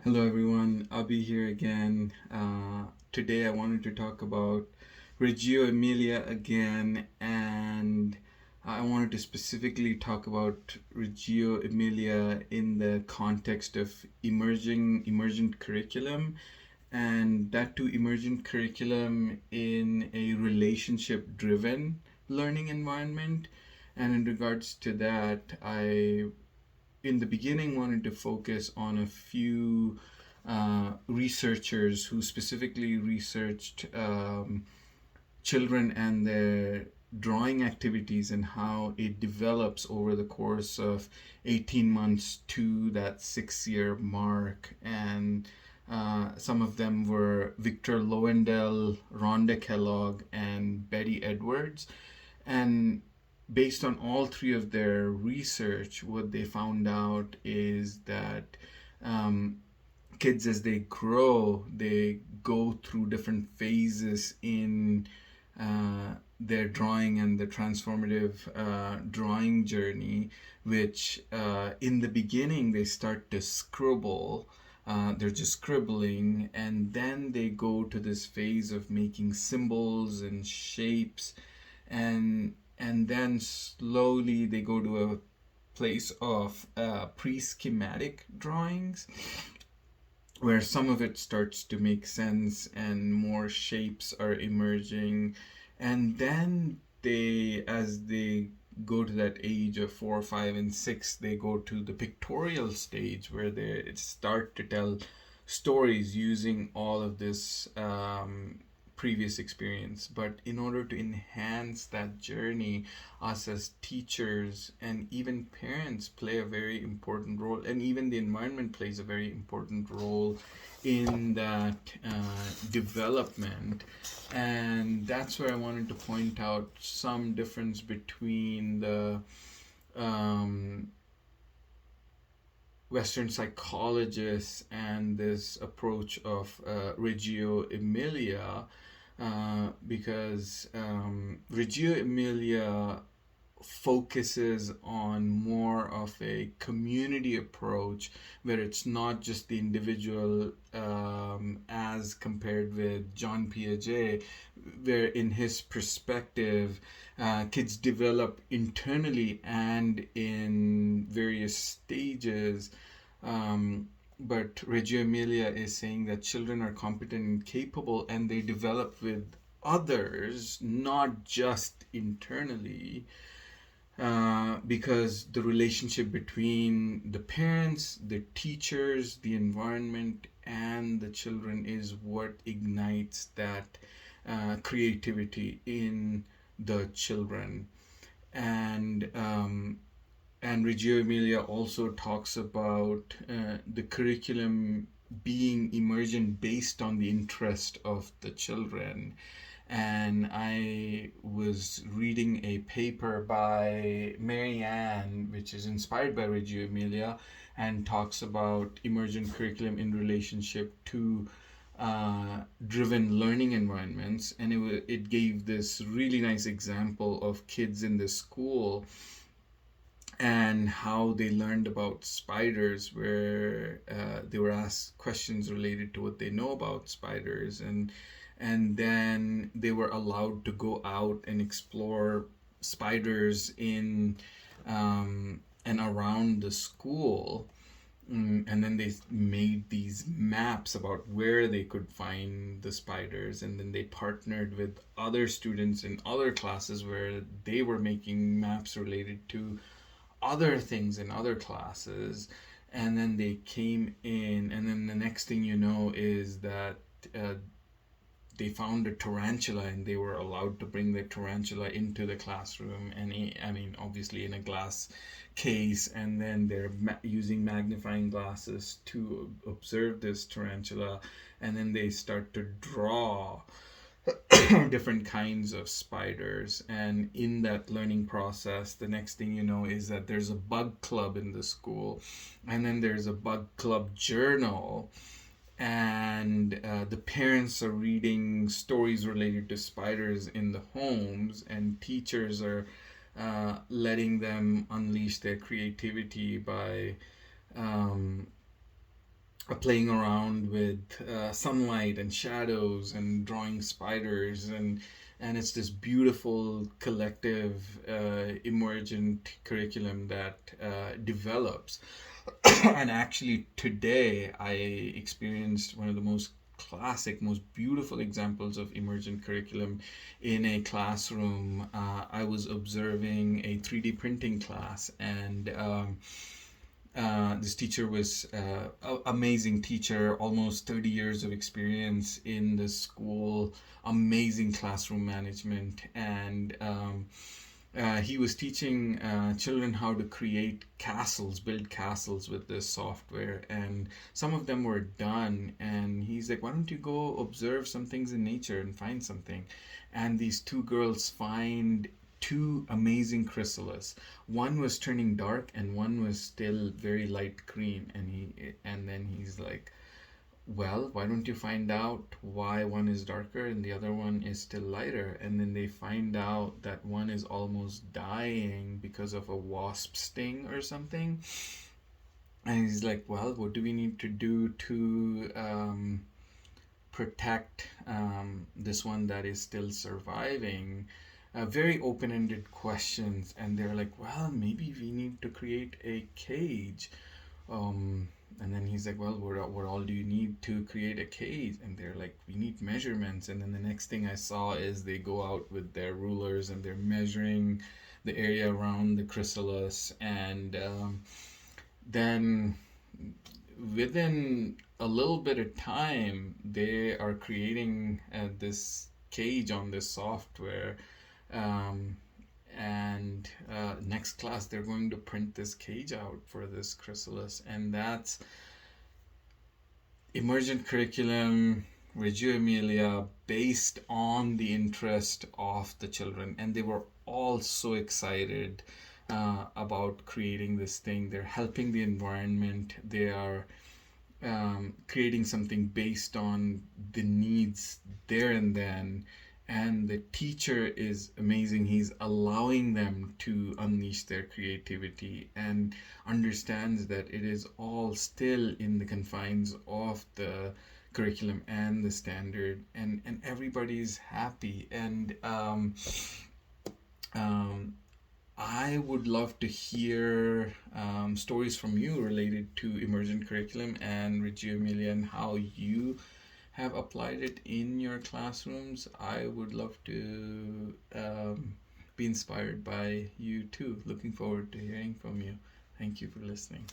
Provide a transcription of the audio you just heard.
Hello everyone, I'll be here again. Today I wanted to talk about Reggio Emilia again, and I wanted to specifically talk about Reggio Emilia in the context of emergent curriculum, and that too emergent curriculum in a relationship-driven learning environment. And in regards to that, I in the beginning wanted to focus on a few researchers who specifically researched children and their drawing activities and how it develops over the course of 18 months to that 6 year mark. And some of them were Victor Lowendell, Rhonda Kellogg, and Betty Edwards. And based on all three of their research, what they found out is that um, kids, as they grow, they go through different phases in their drawing and the transformative drawing journey, which in the beginning they start to scribble. They're just scribbling, and then they go to this phase of making symbols and shapes, and then slowly they go to a place of pre-schematic drawings where some of it starts to make sense and more shapes are emerging. And then as they go to that age of 4, 5, and 6, they go to the pictorial stage where they start to tell stories using all of this previous experience. But in order to enhance that journey, us as teachers and even parents play a very important role, and even the environment plays a very important role in that development. And that's where I wanted to point out some difference between the um, Western psychologists and this approach of Reggio Emilia, because Reggio Emilia focuses on more of a community approach where it's not just the individual, as compared with John Piaget, where in his perspective, kids develop internally and in various stages. But Reggio Emilia is saying that children are competent and capable, and they develop with others, not just internally, because the relationship between the parents, the teachers, the environment, and the children is what ignites that creativity in the children. And Reggio Emilia also talks about the curriculum being emergent based on the interest of the children. And I was reading a paper by Marianne, which is inspired by Reggio Emilia, and talks about emergent curriculum in relationship to driven learning environments. And it gave this really nice example of kids in the school and how they learned about spiders, where they were asked questions related to what they know about spiders, and then they were allowed to go out and explore spiders in and around the school. And then they made these maps about where they could find the spiders, and then they partnered with other students in other classes where they were making maps related to other things in other classes. And then they came in, and then the next thing you know is that uh, they found a tarantula, and they were allowed to bring the tarantula into the classroom, and I mean obviously in a glass case, and then they're using magnifying glasses to observe this tarantula, and then they start to draw different kinds of spiders. And in that learning process, the next thing you know is that there's a bug club in the school, and then there's a bug club journal, and the parents are reading stories related to spiders in the homes, and teachers are letting them unleash their creativity by um, playing around with sunlight and shadows and drawing spiders, and it's this beautiful collective emergent curriculum that develops. And actually today I experienced one of the most classic, most beautiful examples of emergent curriculum in a classroom. I was observing a 3D printing class, and this teacher was amazing teacher, almost 30 years of experience in the school, amazing classroom management, and he was teaching children how to create castles, build castles with this software, and some of them were done. And he's like, "Why don't you go observe some things in nature and find something?" And these two girls find two amazing chrysalis. One was turning dark, and one was still very light green. And then he's like, "Well, why don't you find out why one is darker and the other one is still lighter?" And then they find out that one is almost dying because of a wasp sting or something. And he's like, "Well, what do we need to do to protect this one that is still surviving?" Very open ended questions. And they're like, "Well, maybe we need to create a cage." Um, and then he's like, "Well, what all do you need to create a cage?" And they're like, "We need measurements." And then the next thing I saw is they go out with their rulers and they're measuring the area around the chrysalis. And then within a little bit of time, they are creating this cage on this software. Um, and next class they're going to print this cage out for this chrysalis. And that's emergent curriculum, Reggio Emilia, based on the interest of the children. And they were all so excited about creating this thing. They're helping the environment. They are creating something based on the needs there and then. And the teacher is amazing. He's allowing them to unleash their creativity and understands that it is all still in the confines of the curriculum and the standard, and everybody's happy. And um, I would love to hear stories from you related to emergent curriculum and Reggio Emilia and how you have applied it in your classrooms. I would love to be inspired by you too. Looking forward to hearing from you. Thank you for listening.